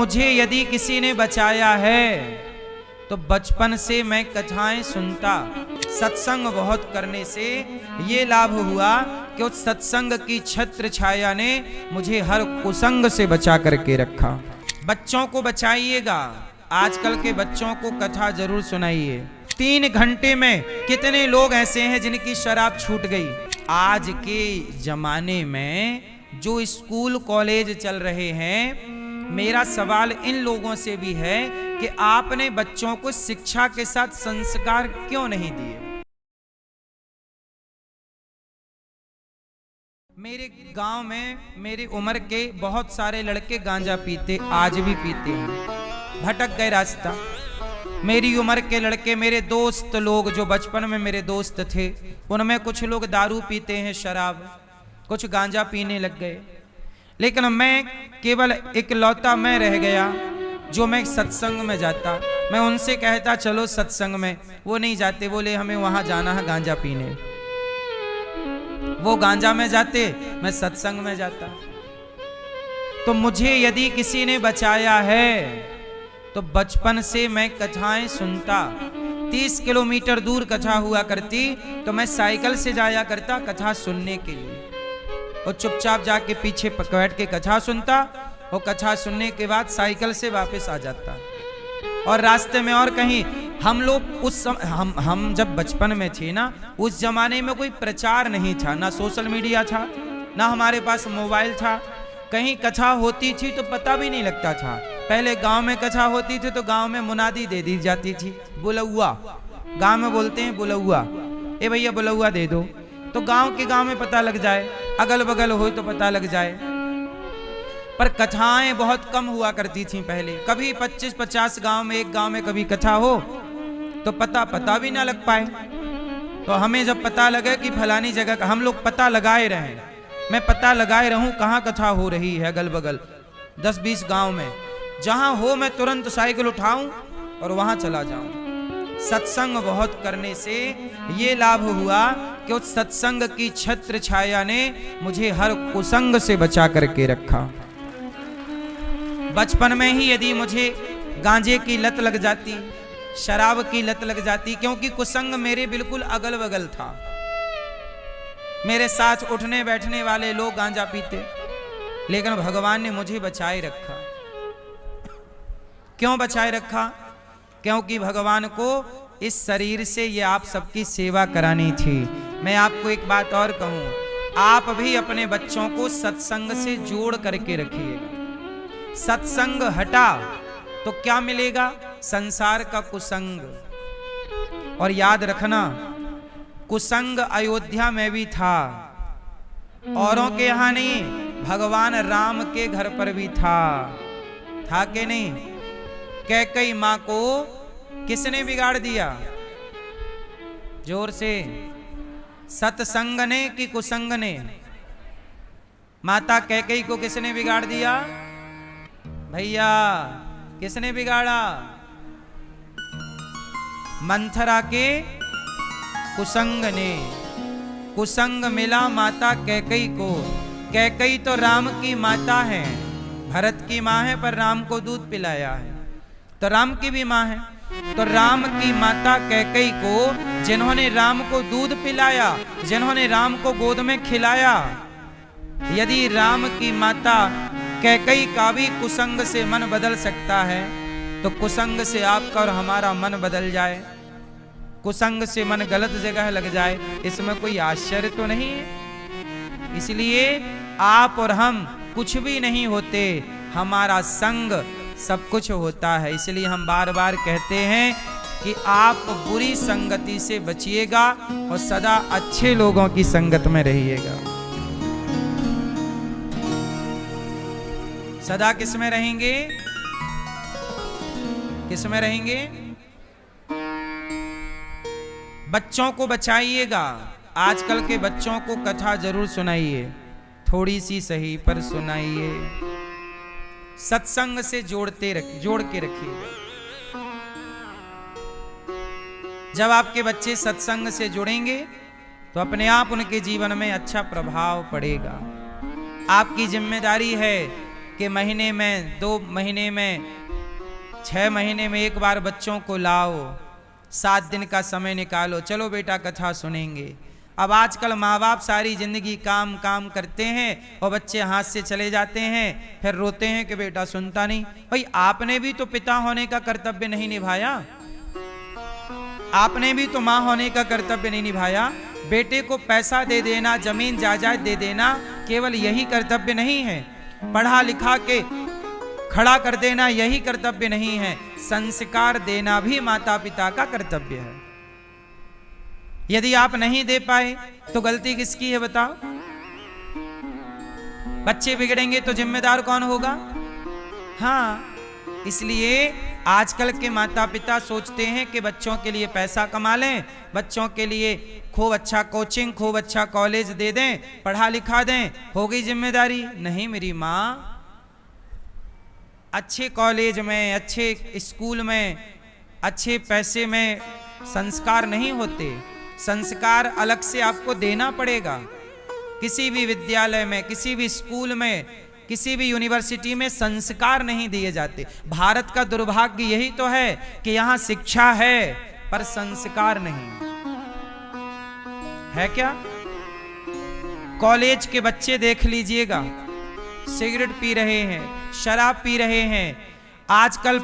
मुझे यदि किसी ने बचाया है तो बचपन से मैं कथाएं सुनता। सत्संग बहुत करने से ये लाभ हुआ कि उस सत्संग की छत्र छाया ने मुझे हर कुसंग से बचा करके रखा। बच्चों को बचाइएगा, आजकल के बच्चों को कथा जरूर सुनाइए। 3 घंटे में कितने लोग ऐसे हैं जिनकी शराब छूट गई। आज के जमाने में जो स्कूल कॉलेज चल रहे हैं, मेरा सवाल इन लोगों से भी है कि आपने बच्चों को शिक्षा के साथ संस्कार क्यों नहीं दिए। मेरे गांव में मेरी उम्र के बहुत सारे लड़के गांजा पीते, आज भी पीते हैं, भटक गए रास्ता। मेरी उम्र के लड़के, मेरे दोस्त लोग जो बचपन में मेरे दोस्त थे, उनमें कुछ लोग दारू पीते हैं, शराब, कुछ गांजा पीने लग गए। लेकिन मैं केवल इकलौता मैं रह गया जो मैं सत्संग में जाता। मैं उनसे कहता चलो सत्संग में, वो नहीं जाते, बोले हमें वहां जाना है गांजा पीने। वो गांजा में जाते, मैं सत्संग में जाता। तो मुझे यदि किसी ने बचाया है तो बचपन से मैं कथाएं सुनता। 30 किलोमीटर दूर कथा हुआ करती तो मैं साइकिल से जाया करता कथा सुनने के लिए, और चुपचाप जाके पीछे बैठ के कथा सुनता, और कथा सुनने के बाद साइकिल से वापस आ जाता। और रास्ते में और कहीं हम लोग उस हम जब बचपन में थे ना, उस जमाने में कोई प्रचार नहीं था, ना सोशल मीडिया था, ना हमारे पास मोबाइल था। कहीं कथा होती थी तो पता भी नहीं लगता था। पहले गांव में कथा होती थी तो गांव में मुनादी दे दी जाती थी, बुलौआ, गांव में बोलते हैं बुलौआ, ए भैया बुलौआ दे दो, तो गांव के गांव में पता लग जाए, अगल बगल हो तो पता लग जाए। पर कथाएं बहुत कम हुआ करती थी पहले। कभी 25-50 गांव में, एक गांव में कभी कथा हो तो पता भी ना लग पाए। तो हमें जब पता लगे कि फलानी जगह का, हम लोग पता लगाए रहे, मैं पता लगाए रहूं कहाँ कथा हो रही है अगल बगल 10-20 गांव में, जहां हो मैं तुरंत साइकिल उठाऊं और वहां चला जाऊं। सत्संग बहुत करने से ये लाभ हुआ कि उस सत्संग की छत्र छाया ने मुझे हर कुसंग से बचा करके रखा। बचपन में ही यदि मुझे गांजे की लत लग जाती, शराब की लत लग जाती, क्योंकि कुसंग मेरे बिल्कुल अगल बगल था, मेरे साथ उठने बैठने वाले लोग गांजा पीते, लेकिन भगवान ने मुझे बचाए रखा। क्यों बचाए रखा? क्योंकि भगवान को इस शरीर से ये आप सबकी सेवा करानी थी। मैं आपको एक बात और कहूं, आप भी अपने बच्चों को सत्संग से जोड़ करके रखिएगा। सत्संग हटा तो क्या मिलेगा? संसार का कुसंग। और याद रखना, कुसंग अयोध्या में भी था, औरों के यहां नहीं, भगवान राम के घर पर भी था कि नहीं? कैकई मां को किसने बिगाड़ दिया? जोर से, सत्संग ने कि कुसंग ने? माता कैकई को किसने बिगाड़ दिया? भैया किसने बिगाड़ा? मंथरा के कुसंग ने। कुसंग मिला माता कैकई को। कैकई तो राम की माता है, भरत की मां है, पर राम को दूध पिलाया है, तो राम की भी मां है। तो राम की माता कैकई को, जिन्होंने राम को दूध पिलाया, जिन्होंने राम को गोद में खिलाया, यदि राम की माता कैकई का भी कुसंग से मन बदल सकता है, तो कुसंग से आपका और हमारा मन बदल जाए, कुसंग से मन गलत जगह लग जाए, इसमें कोई आश्चर्य तो नहीं है। इसलिए आप और हम कुछ भी नहीं होते, हमारा संग सब कुछ होता है। इसलिए हम बार बार कहते हैं कि आप बुरी संगति से बचिएगा और सदा अच्छे लोगों की संगत में रहिएगा। सदा किस में रहेंगे? किस में रहेंगे? बच्चों को बचाइएगा। आजकल के बच्चों को कथा जरूर सुनाइए, थोड़ी सी सही पर सुनाइए। सत्संग से जोड़ के रखिएगा। जब आपके बच्चे सत्संग से जुड़ेंगे तो अपने आप उनके जीवन में अच्छा प्रभाव पड़ेगा। आपकी जिम्मेदारी है कि महीने में 2 महीने में 6 महीने में एक बार बच्चों को लाओ, 7 दिन का समय निकालो, चलो बेटा कथा सुनेंगे। अब आजकल माँ बाप सारी जिंदगी काम काम करते हैं और बच्चे हाथ से चले जाते हैं, फिर रोते हैं कि बेटा सुनता नहीं। भाई आपने भी तो पिता होने का कर्तव्य नहीं निभाया, आपने भी तो माँ होने का कर्तव्य नहीं निभाया। बेटे को पैसा दे देना, जमीन जायदाद दे देना केवल यही कर्तव्य नहीं है, पढ़ा लिखा के खड़ा कर देना यही कर्तव्य नहीं है, संस्कार देना भी माता पिता का कर्तव्य है। यदि आप नहीं दे पाए तो गलती किसकी है बताओ? बच्चे बिगड़ेंगे तो जिम्मेदार कौन होगा? हाँ, इसलिए आजकल के माता पिता सोचते हैं कि बच्चों के लिए पैसा कमा लें, बच्चों के लिए खूब अच्छा कोचिंग, खूब अच्छा कॉलेज दे दें, पढ़ा लिखा दें, हो गई जिम्मेदारी। नहीं मेरी माँ, अच्छे कॉलेज में, अच्छे स्कूल में, अच्छे पैसे में संस्कार नहीं होते, संस्कार अलग से आपको देना पड़ेगा। किसी भी विद्यालय में, किसी भी स्कूल में, किसी भी यूनिवर्सिटी में संस्कार नहीं दिए जाते। भारत का दुर्भाग्य यही तो है कि यहां शिक्षा है पर संस्कार नहीं है। क्या कॉलेज के बच्चे देख लीजिएगा, सिगरेट पी रहे हैं, शराब पी रहे हैं। आजकल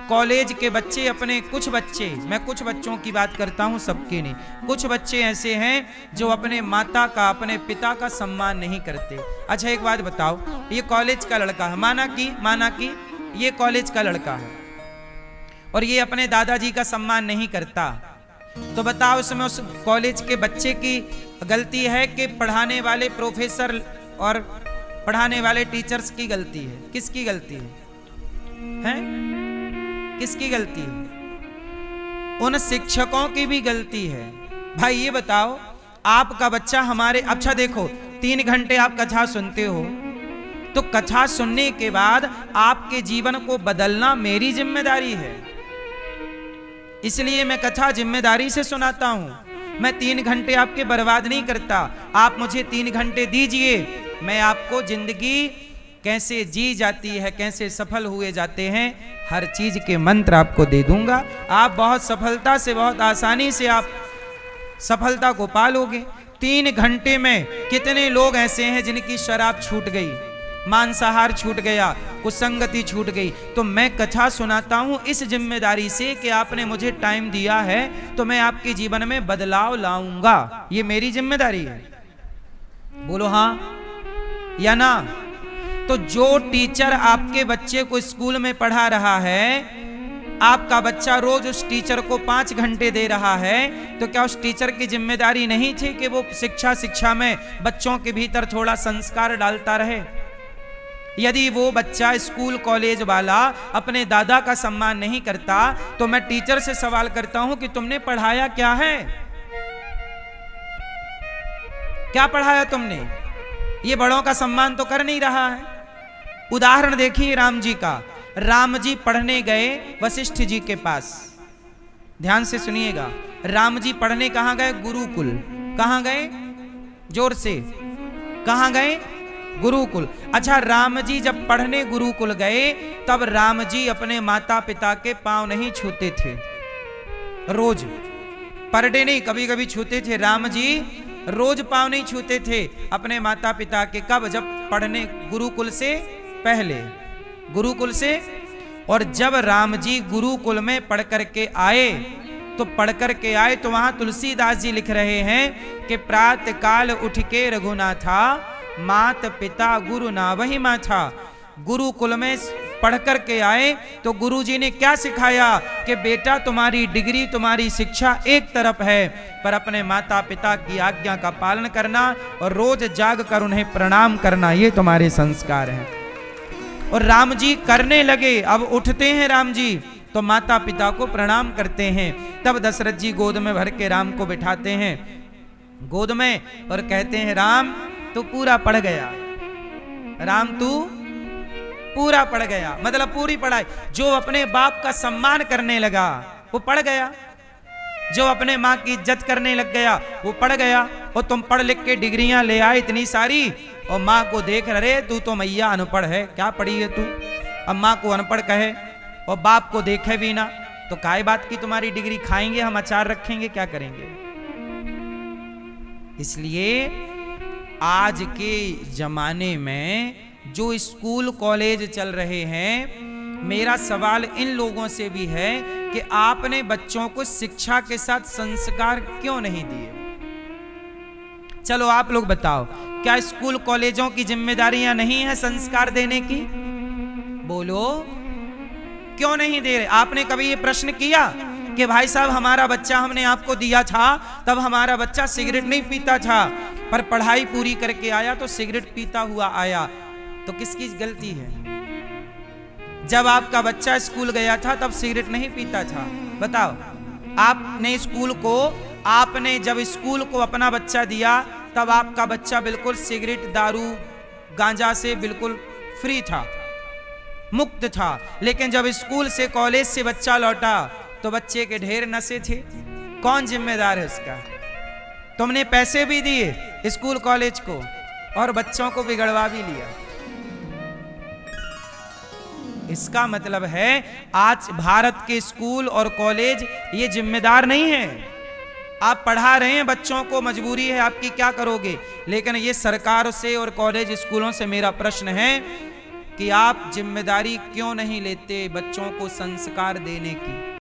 कॉलेज के बच्चे अपने, कुछ बच्चे, मैं कुछ बच्चों की बात करता हूं, सबके नहीं, कुछ बच्चे ऐसे हैं जो अपने माता का, अपने पिता का सम्मान नहीं करते। अच्छा एक बात बताओ, ये कॉलेज का लड़का है, माना कि ये कॉलेज का लड़का है और ये अपने दादाजी का सम्मान नहीं करता, तो बताओ उसमें उस कॉलेज के बच्चे की गलती है कि पढ़ाने वाले प्रोफेसर और पढ़ाने वाले टीचर्स की गलती है? किसकी गलती है? किसकी गलती है? उन शिक्षकों की भी गलती है। भाई ये बताओ, आपका बच्चा हमारे, अच्छा देखो 3 घंटे आप कथा सुनते हो, तो कथा सुनने के बाद आपके जीवन को बदलना मेरी जिम्मेदारी है। इसलिए मैं कथा जिम्मेदारी से सुनाता हूं। मैं 3 घंटे आपके बर्बाद नहीं करता। आप मुझे 3 घंटे दीजिए, मैं आपको जिंदगी कैसे जी जाती है, कैसे सफल हुए जाते हैं, हर चीज के मंत्र आपको दे दूंगा। आप बहुत सफलता से, बहुत आसानी से आप सफलता को पालोगे। 3 घंटे में कितने लोग ऐसे हैं जिनकी शराब छूट गई, मांसाहार छूट गया, कुसंगति छूट गई। तो मैं कथा सुनाता हूं इस जिम्मेदारी से कि आपने मुझे टाइम दिया है तो मैं आपके जीवन में बदलाव लाऊंगा, ये मेरी जिम्मेदारी है। बोलो हाँ या ना? तो जो टीचर आपके बच्चे को स्कूल में पढ़ा रहा है, आपका बच्चा रोज उस टीचर को 5 घंटे दे रहा है, तो क्या उस टीचर की जिम्मेदारी नहीं थी कि वो शिक्षा में बच्चों के भीतर थोड़ा संस्कार डालता रहे? यदि वो बच्चा, स्कूल कॉलेज वाला अपने दादा का सम्मान नहीं करता, तो मैं टीचर से सवाल करता हूं कि तुमने पढ़ाया क्या है? क्या पढ़ाया तुमने? ये बड़ों का सम्मान तो कर नहीं रहा है। उदाहरण देखिए राम जी का। राम जी पढ़ने गए वशिष्ठ जी के पास, ध्यान से सुनिएगा। राम जी पढ़ने कहां गए? गुरुकुल। कहां गए? जोर से, कहां गए? गुरुकुल। अच्छा, राम जी जब पढ़ने गुरुकुल गए तब राम जी अपने माता पिता के पांव नहीं छूते थे, रोज, पर डे नहीं, कभी कभी छूते थे। राम जी रोज पांव नहीं छूते थे अपने माता पिता के। कब? जब पढ़ने, गुरुकुल से पहले, गुरुकुल से। और जब राम जी गुरुकुल में पढ़ करके आए तो वहां तुलसीदास जी लिख रहे हैं कि प्रातः काल उठ के रघुनाथा, मात पिता गुरु ना वही माथा। गुरुकुल में पढ़ कर के आए तो गुरुजी ने क्या सिखाया कि बेटा तुम्हारी डिग्री, तुम्हारी शिक्षा एक तरफ है, पर अपने माता पिता की आज्ञा का पालन करना और रोज जाग कर उन्हें प्रणाम करना, ये तुम्हारे संस्कार हैं। और राम जी करने लगे। अब उठते हैं राम जी तो माता पिता को प्रणाम करते हैं। तब दशरथ जी गोद में भर के राम को बिठाते हैं गोद में और कहते हैं, राम तू पूरा पढ़ गया, राम तू पूरा पढ़ गया, मतलब पूरी पढ़ाई। जो अपने बाप का सम्मान करने लगा वो पढ़ गया, जो अपने माँ की इज्जत करने लग गया वो पढ़ गया। और तुम पढ़ लिख के डिग्रियां ले आए इतनी सारी, और माँ को देख रहे तू तो मैया अनपढ़ है, क्या पढ़ी है तू, अब माँ को अनपढ़ कहे और बाप को देखे भी ना, तो काय बात की तुम्हारी डिग्री, खाएंगे हम अचार रखेंगे, क्या करेंगे। इसलिए आज के जमाने में जो स्कूल कॉलेज चल रहे हैं, मेरा सवाल इन लोगों से भी है कि आपने बच्चों को शिक्षा के साथ संस्कार क्यों नहीं दिए। चलो आप लोग बताओ, क्या स्कूल कॉलेजों की जिम्मेदारियां नहीं है संस्कार देने की? बोलो, क्यों नहीं दे रहे? आपने कभी ये प्रश्न किया कि भाई साहब हमारा बच्चा, हमने आपको दिया था तब हमारा बच्चा सिगरेट नहीं पीता था, पर पढ़ाई पूरी करके आया तो सिगरेट पीता हुआ आया, तो किसकी गलती है? जब आपका बच्चा स्कूल गया था तब सिगरेट नहीं पीता था, बताओ। आपने जब स्कूल को अपना बच्चा दिया तब आपका बच्चा बिल्कुल सिगरेट, दारू, गांजा से बिल्कुल फ्री था, मुक्त था। लेकिन जब स्कूल से, कॉलेज से बच्चा लौटा तो बच्चे के ढेर नशे थे। कौन जिम्मेदार है उसका? तुमने पैसे भी दिए स्कूल कॉलेज को और बच्चों को बिगड़वा भी लिया। इसका मतलब है आज भारत के स्कूल और कॉलेज ये जिम्मेदार नहीं है। आप पढ़ा रहे हैं बच्चों को, मजबूरी है आपकी, क्या करोगे। लेकिन ये सरकार से और कॉलेज स्कूलों से मेरा प्रश्न है कि आप जिम्मेदारी क्यों नहीं लेते बच्चों को संस्कार देने की।